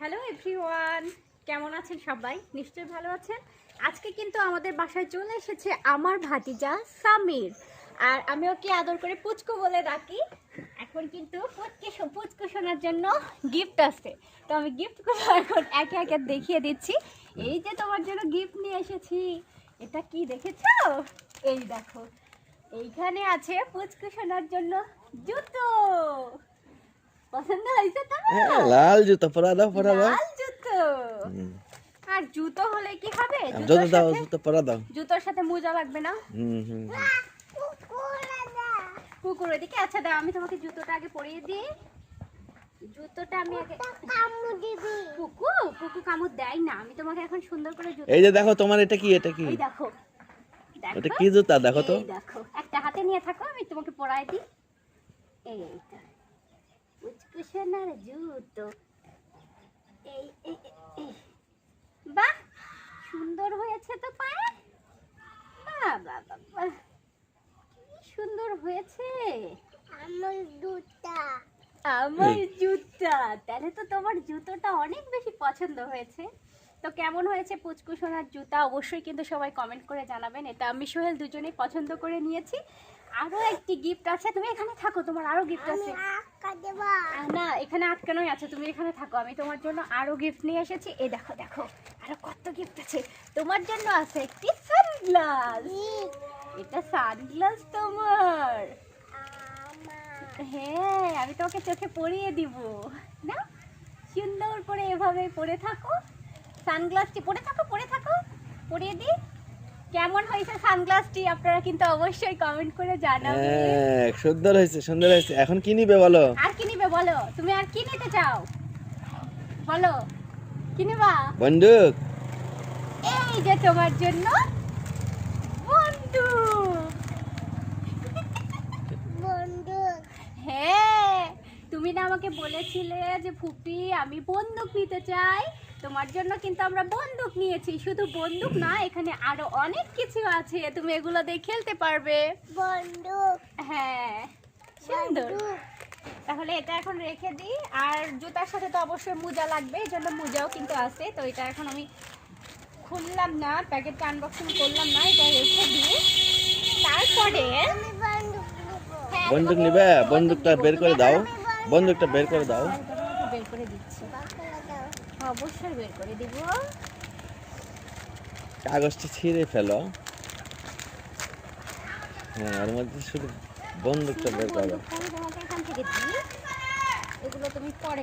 Hello everyone, কেমন আছেন সবাই? নিশ্চয়ই ভালো আছেন। আজকে কিন্তু আমাদের বাসায় চলে এসেছে আমার ভাতিজা সামির, আর আমি ওকে আদর করে পুচকু বলে ডাকি। এখন কিন্তু পুচকু শোনার জন্য গিফট আছে, তো আমি গিফটগুলো এখন একে একে দেখিয়ে দিচ্ছি। এই যে তোমার জন্য গিফট নিয়ে এসেছি, এটা কি দেখেছো? এই দেখো, এইখানে আছে পুচকু শোনার জন্য জুতো। পছন্দ হয়েছে তোমার? লাল জুতো পরা দাও লাল জুতো। আর জুতো হলে কি হবে? জুতো দাও, জুতো পরা দাও। জুতোর সাথে মোজা লাগবে না? কুকুর এদিকে। আচ্ছা দাও, আমি তোমাকে জুতোটা আগে পরিয়ে দিই। জুতোটা আমি আগে কামড় দিবি। কুকু কামড় দেয় না। আমি তোমাকে এখন সুন্দর করে জুতো। এই যে দেখো তোমার এটা কি? এই দেখো, এটা কি জুতা দেখো তো। এই দেখো, একটা হাতে নিয়ে থাকো, আমি তোমাকে পরাই দিই। এইটা পুচকুশনার জুতো। এই বাহ, সুন্দর হয়েছে তো পায়ে। বাহ বাহ বাহ, কি সুন্দর হয়েছে আমার জুতা। তাহলে তো তোমার জুতোটা অনেক বেশি পছন্দ হয়েছে। তো কেমন হয়েছে পুচকু সোনার জুতা অবশ্যই কিন্তু সবাই কমেন্ট করে জানাবেন। এটা আমি সোহেল দুজনেই পছন্দ করে নিয়েছি। আরো একটি গিফট আছে, তুমি এখানে থাকো, তোমার আরো গিফট আছে। না, এখানে আটকানোই আছে, তুমি এখানে থাকো, আমি তোমার জন্য আরো গিফট নিয়ে এসেছি। এই দেখো দেখো, আরো কত গিফট আছে তোমার জন্য। আছে একটি সানগ্লাস। এটা সানগ্লাস তোমার। হ্যাঁ, আমি তোমাকে চোখে পরিয়ে দিব না, সুন্দর করে এভাবে পরে থাকো। সানগ্লাসটি পরে থাকো, পরিয়ে দিই। কেমন হয়েছে সানগ্লাসটি আপনারা কিন্তু অবশ্যই কমেন্ট করে জানাবেন। সুন্দর হয়েছে, সুন্দর হয়েছে। এখন কি নিবে বলো? আর কি নিবে বলো? তুমি আর কি নিতে চাও বলো? কি নিবা? বন্দুক। এই যে তোমার জন্য বন্দুক। হ্যাঁ, তুমি না আমাকে বলেছিলে যে ফুপি আমি বন্দুক নিতে চাই, তোমার জন্য কিন্তু আমরা বন্দুক নিয়েছি। শুধু বন্দুক না, এখানে আরো অনেক কিছু আছে, তুমি এগুলো দিয়ে খেলতে পারবে। বন্দুক, হ্যাঁ সুন্দর। তাহলে এটা এখন রেখে দিই। আর জুতার সাথে তো অবশ্যই মোজা লাগবে, এই জন্য মোজাও কিন্তু আছে। তো এটা এখন আমি খুললাম না, প্যাকেটটা আনবক্সিং করলাম না, এটা রেখে দিই। তারপরে বন্দুক নিবে? বন্দুকটা বের করে দাও, বন্দুকটা বের করে দাও। বের করে দিচ্ছি, অবশ্যই বের করে দিব। কাগজটা ছিঁড়ে ফেলো। হ্যাঁ, এর মধ্যে শুধু বন্দুকটা বের করো। তোমাকে এখান থেকে দিই, এগুলো তুমি পরে